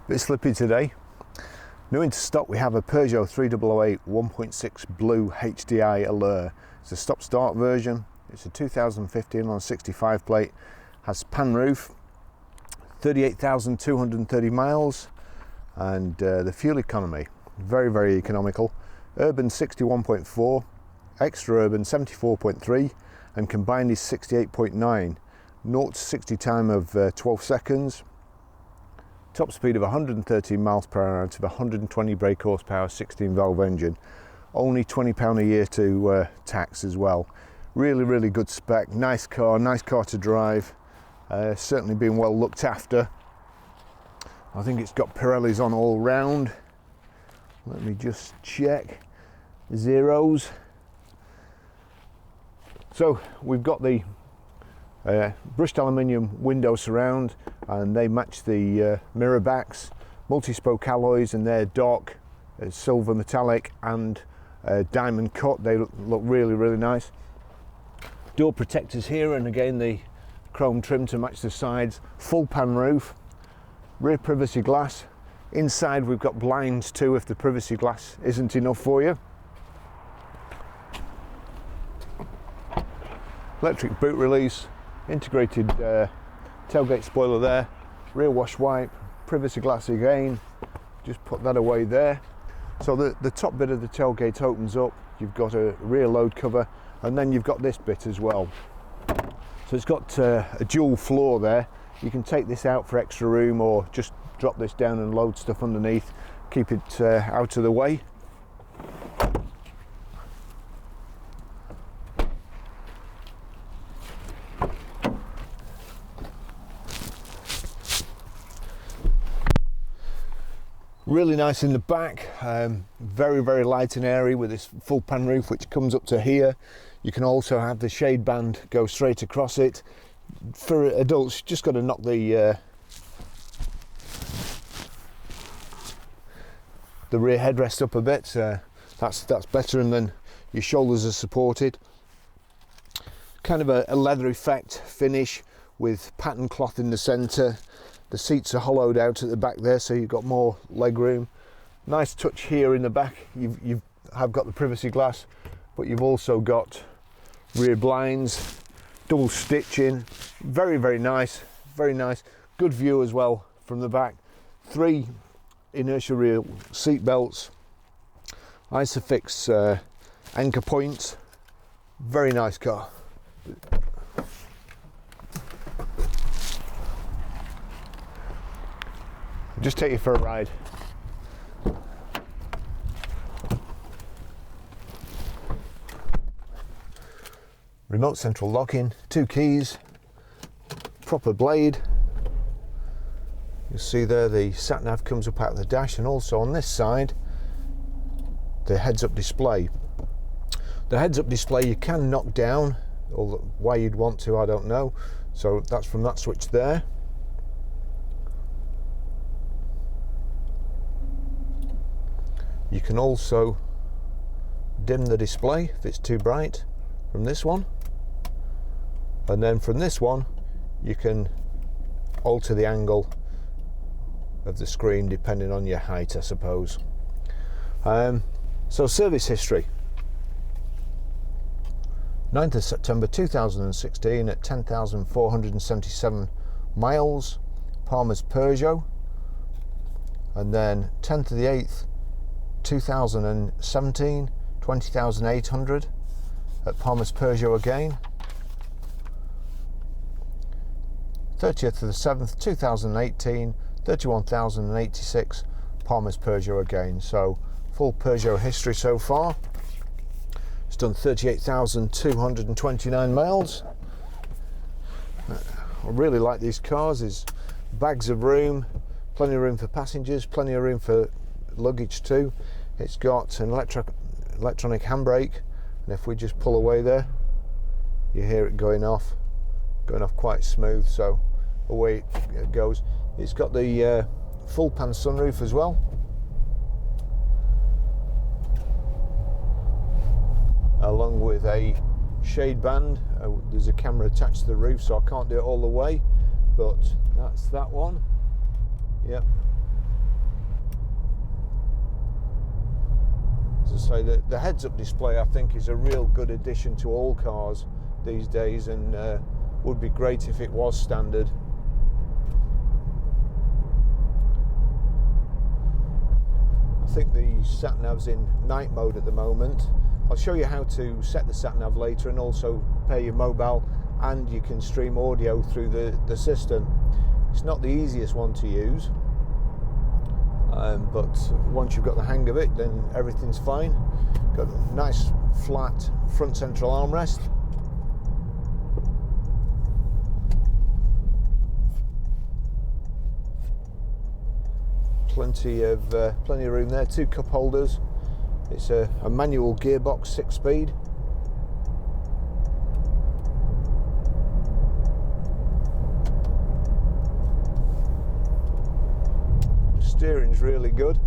Bit slippy today. New into stock we have a Peugeot 3008 1.6 BlueHDi Allure. It's a stop-start version. It's a 2015 on a 65 plate. Has pan roof, 38,230 miles, and the fuel economy very, very economical. Urban 61.4, extra urban 74.3, and combined is 68.9. 0 to 60 time of 12 seconds. Top speed of 113 miles per hour out of 120 brake horsepower, 16 valve engine. Only £20 a year to tax as well. Really, really good spec. Nice car to drive. Certainly been well looked after. I think it's got Pirellis on all round. Let me just check. Zeros. So we've got the brushed aluminium window surround, and they match the mirror backs. Multi-spoke alloys, and they're dark silver metallic and diamond cut. They look really, really nice. Door protectors here, and again the chrome trim to match the sides. Full pan roof, rear privacy glass. Inside we've got blinds too if the privacy glass isn't enough for you. Electric boot release, integrated tailgate spoiler there, rear wash wipe, privacy glass again. Just put that away there. So the top bit of the tailgate opens up. You've got a rear load cover, and then you've got this bit as well. So it's got a dual floor there. You can take this out for extra room, or just drop this down and load stuff underneath. Keep it out of the way. Really nice in the back, very, very light and airy with this full pan roof which comes up to here. You can also have the shade band go straight across it. For adults, you just got to knock the rear headrest up a bit. That's better, and then your shoulders are supported. Kind of a leather effect finish with pattern cloth in the centre. The seats are hollowed out at the back there, so you've got more leg room. Nice touch here in the back. You have got the privacy glass, but you've also got rear blinds, double stitching. Very, very nice, very nice. Good view as well from the back. 3 inertia rear seat belts, Isofix anchor points. Very nice car. Just take you for a ride. Remote central locking, 2 keys, proper blade. You'll see there the sat nav comes up out of the dash, and also on this side the heads-up display. The heads-up display you can knock down, or why you'd want to, I don't know. So that's from that switch there. You can also dim the display if it's too bright from this one, and then from this one you can alter the angle of the screen depending on your height, I suppose. So service history: 9th of September 2016 at 10,477 miles, Palmer's Peugeot, and then 10th of the 8th 2017, 20,800 at Palmer's Peugeot again. 30th of the 7th 2018, 31,086 Palmer's Peugeot again. So full Peugeot history so far. It's done 38,229 miles. I really like these cars. There's bags of room, plenty of room for passengers, plenty of room for luggage too. It's got an electronic handbrake, and if we just pull away there, you hear it going off quite smooth, so away it goes. It's got the full pan sunroof as well, along with a shade band. There's a camera attached to the roof, so I can't do it all the way, but that's that one. Yep. I say, the heads-up display I think is a real good addition to all cars these days, and would be great if it was standard. I think the sat-nav's in night mode at the moment. I'll show you how to set the sat-nav later, and also pair your mobile, and you can stream audio through the system. It's not the easiest one to use, but once you've got the hang of it, then everything's fine. Got a nice flat front central armrest. Plenty of room there. 2 cup holders. It's a manual gearbox, 6-speed. Steering's really good.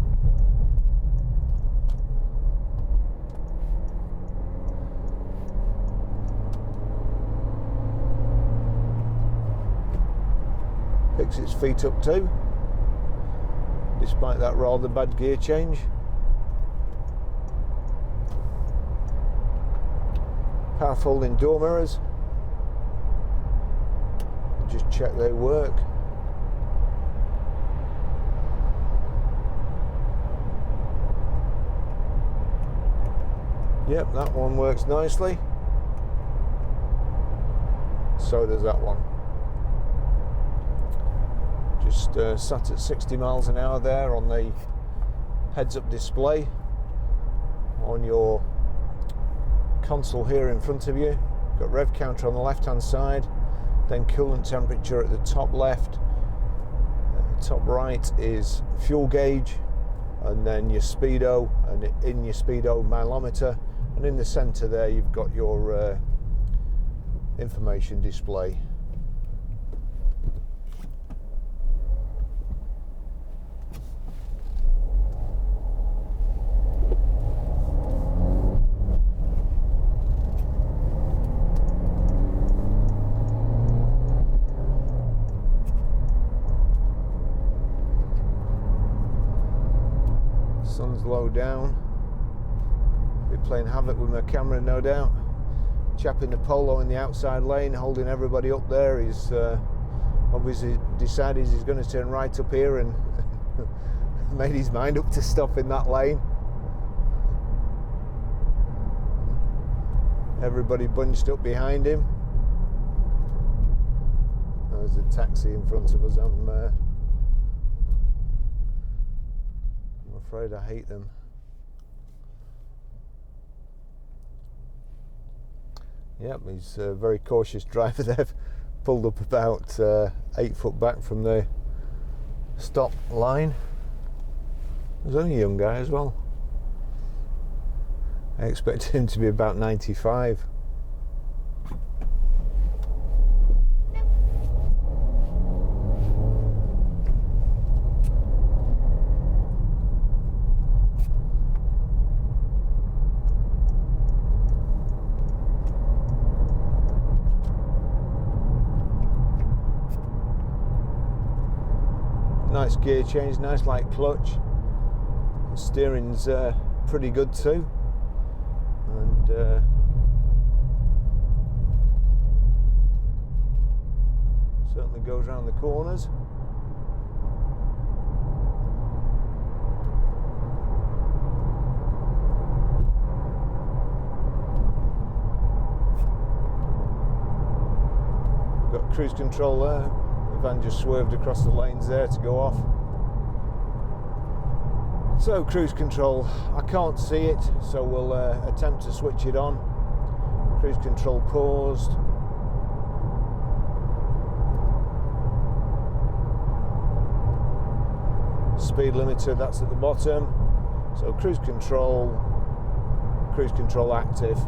Picks its feet up too, despite that rather bad gear change. Power folding door mirrors. Just check they work. Yep, that one works nicely. So does that one. Just sat at 60 miles an hour there on the heads-up display on your console here in front of you. Got rev counter on the left-hand side, then coolant temperature at the top left. Top right is fuel gauge, and then your speedo, and in your speedo mileometer, and in the center there you've got your information display. Sun's low down. Be playing havoc with my camera, no doubt. Chap in the polo in the outside lane holding everybody up there. He's obviously decided he's going to turn right up here and made his mind up to stop in that lane. Everybody bunched up behind him. There's a taxi in front of us. I'm afraid I hate them. Yep, he's a very cautious driver. They've pulled up about 8 foot back from the stop line. There's only a young guy as well. I expected him to be about 95. Nice gear change, nice light clutch. The steering's pretty good too, and certainly goes around the corners. Got cruise control there. The van just swerved across the lanes there to go off. So cruise control, I can't see it, so we'll attempt to switch it on. Cruise control paused. Speed limiter, that's at the bottom. So cruise control active.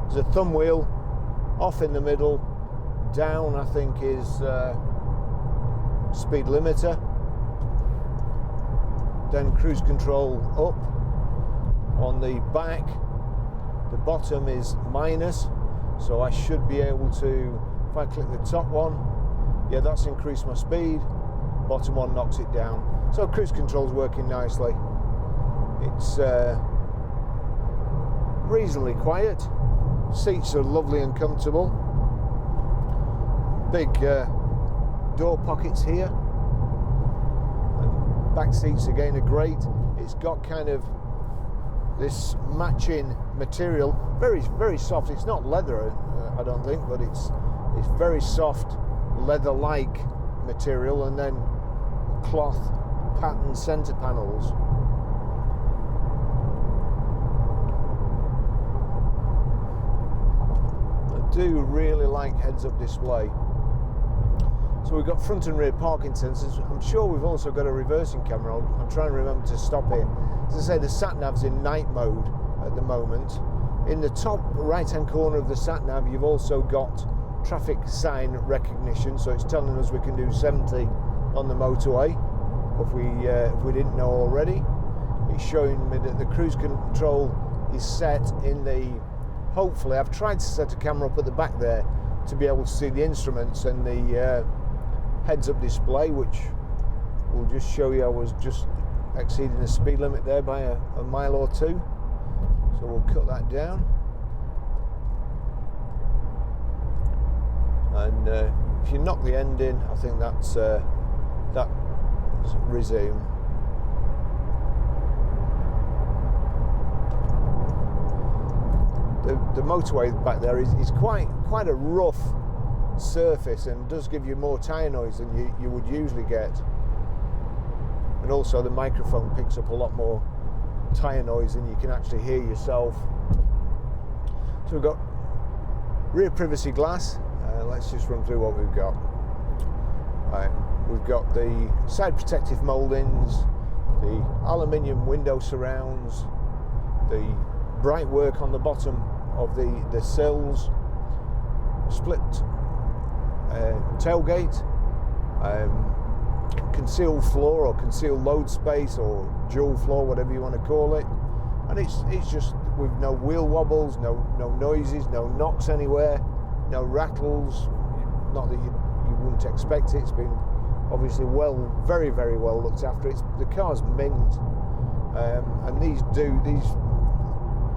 There's a thumb wheel, off in the middle, down I think is speed limiter. Then cruise control up. On the back, the bottom is minus, so I should be able to, if I click the top one, yeah, that's increased my speed. Bottom one knocks it down. So cruise control's working nicely. It's reasonably quiet. Seats are lovely and comfortable. Big door pockets here. And back seats again are great. It's got kind of this matching material, very soft. It's not leather, I don't think, but it's very soft, leather-like material, and then cloth pattern center panels. I do really like heads-up display. So we've got front and rear parking sensors. I'm sure we've also got a reversing camera. I'm trying to remember to stop here. As I say, the sat-nav's in night mode at the moment. In the top right-hand corner of the sat-nav, you've also got traffic sign recognition, so it's telling us we can do 70 on the motorway if we didn't know already. It's showing me that the cruise control is set in the, hopefully, I've tried to set a camera up at the back there to be able to see the instruments and the heads-up display, which will just show you I was just exceeding the speed limit there by a mile or two. So we'll cut that down. And if you knock the end in, I think that's resume. The motorway back there is quite a rough surface and does give you more tyre noise than you would usually get. And also the microphone picks up a lot more tyre noise than you can actually hear yourself. So we've got rear privacy glass. Let's just run through what we've got. We've got the side protective mouldings, the aluminium window surrounds, the bright work on the bottom of the sills, split tailgate, concealed floor or concealed load space or dual floor, whatever you want to call it. And it's just with no wheel wobbles, no noises, no knocks anywhere, no rattles. Not that you wouldn't expect it. It's been obviously very well looked after. The car's mint, and these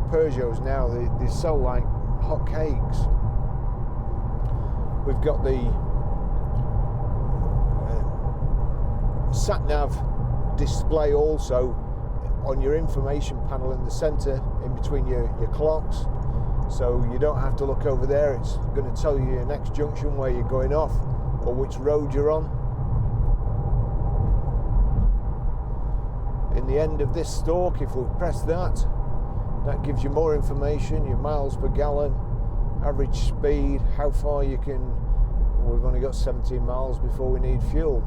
Peugeots now they sell like hot cakes. We've got the sat-nav display also on your information panel in the centre, in between your clocks, so you don't have to look over there. It's going to tell you your next junction, where you're going off, or which road you're on. In the end of this stalk, if we press that gives you more information, your miles per gallon, average speed, how far you can. We've only got 17 miles before we need fuel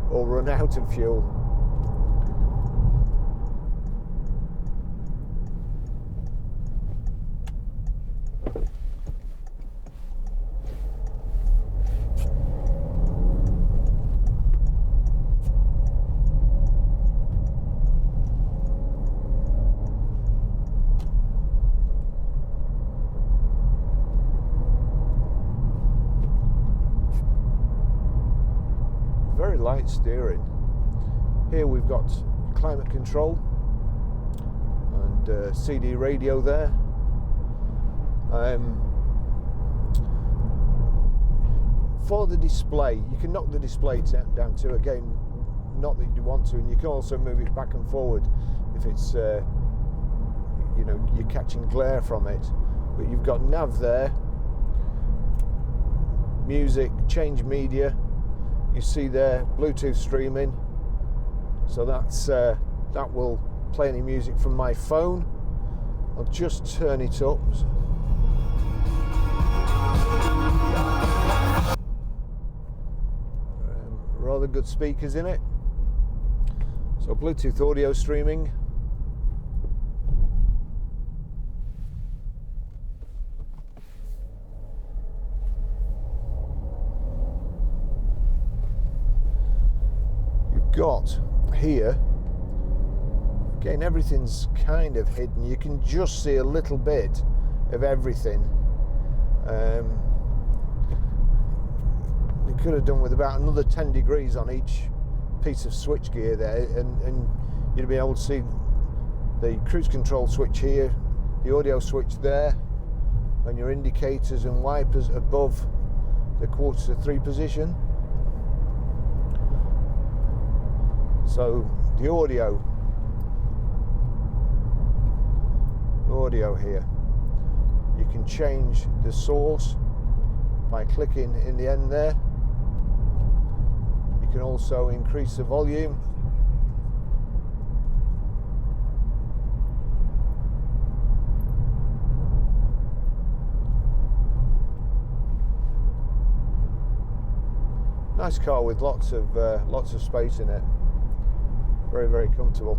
or run out of fuel. Very light steering. Here we've got climate control and CD radio there. For the display, you can knock the display down to, again, not that you want to, and you can also move it back and forward if it's you're catching glare from it. But you've got nav there, music, change media. You see there, Bluetooth streaming, so that will play any music from my phone. I'll just turn it up. Rather good speakers in it. So Bluetooth audio streaming. Got here, again, everything's kind of hidden. You can just see a little bit of everything. You could have done with about another 10 degrees on each piece of switchgear there, and you'd be able to see the cruise control switch here, the audio switch there, and your indicators and wipers above the 2/4 position. So the audio here, you can change the source by clicking in the end there. You can also increase the volume. Nice car with lots of space in it. Very, very comfortable.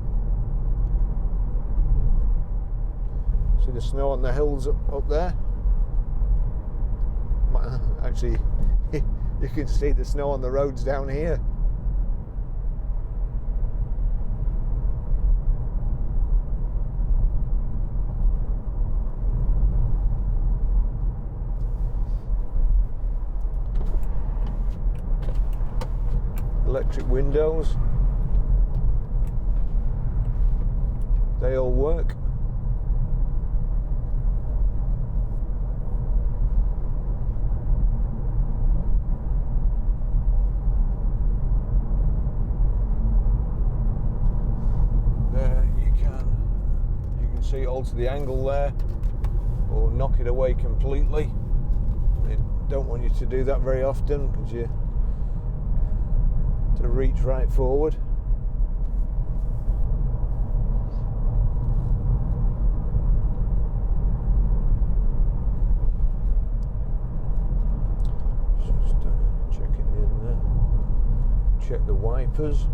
See the snow on the hills up there? Actually, you can see the snow on the roads down here. Electric windows, they all work. There you can see alter the angle there or knock it away completely. They don't want you to do that very often because you to reach right forward. Just checking in there. Check the wipers.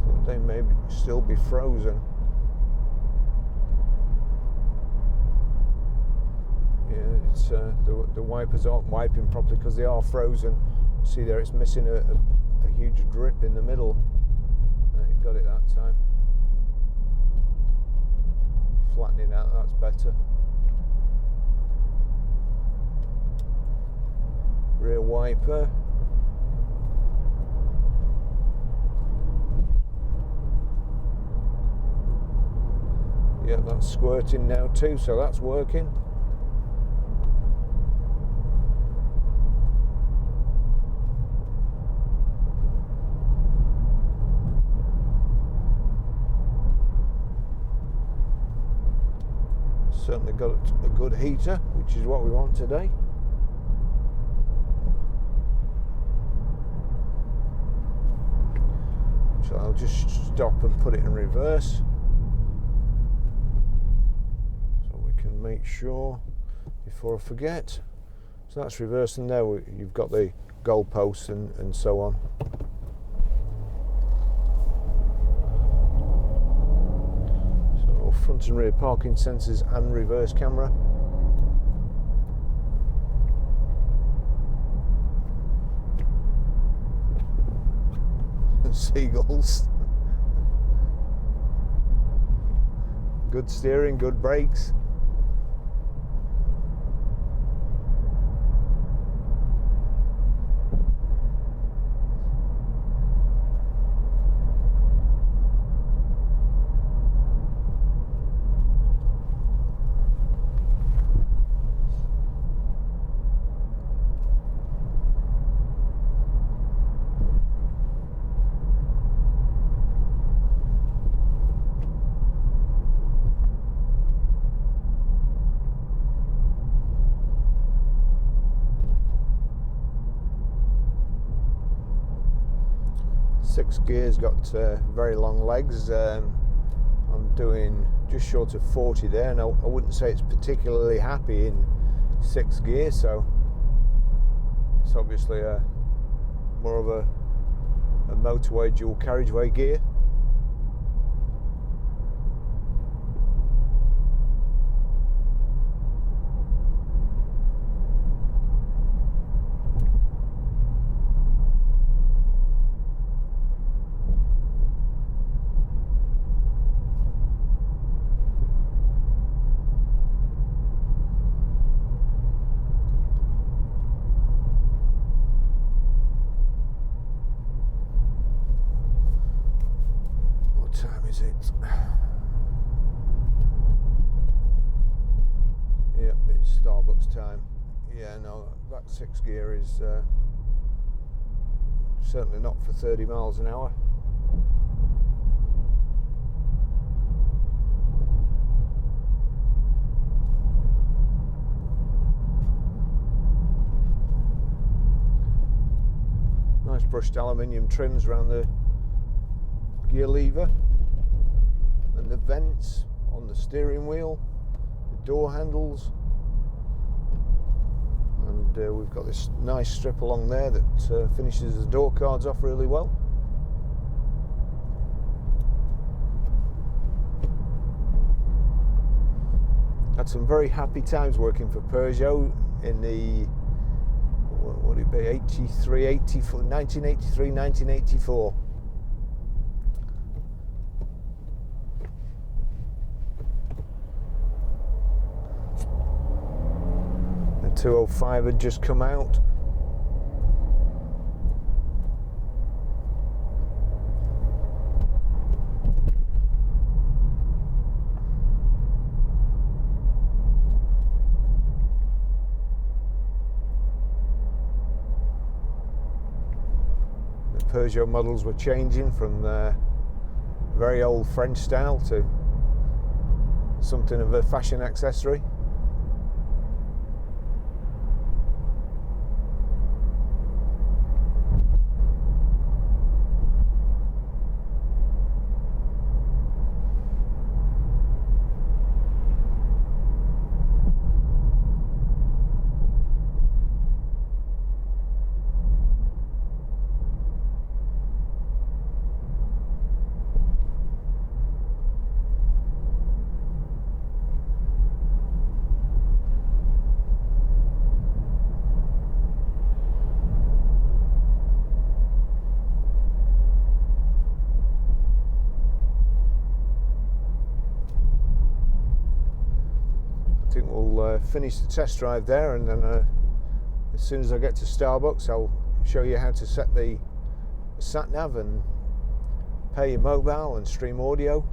I think they may still be frozen. The wipers aren't wiping properly because they are frozen. See there, it's missing a huge drip in the middle. Got it that time. Flattening out, that's better. Rear wiper. Yeah, that's squirting now too, so that's working. Certainly got a good heater, which is what we want today. So I'll just stop and put it in reverse so we can make sure before I forget. So that's reverse, and there you've got the goalposts and so on. Front and rear parking sensors and reverse camera. Seagulls. Good steering, good brakes. Six gears, got very long legs. I'm doing just short of 40 there, and I wouldn't say it's particularly happy in 6 gear, so it's obviously more of a motorway dual carriageway gear. Yeah, no, that 6 gear is certainly not for 30 miles an hour. Nice brushed aluminium trims around the gear lever and the vents on the steering wheel, the door handles, and we've got this nice strip along there that finishes the door cards off really well. Had some very happy times working for Peugeot in the, what would it be, 1983, 1984. The 205 had just come out. Peugeot models were changing from very old French style to something of a fashion accessory. I think we'll finish the test drive there, and then as soon as I get to Starbucks I'll show you how to set the sat nav and pair your mobile and stream audio.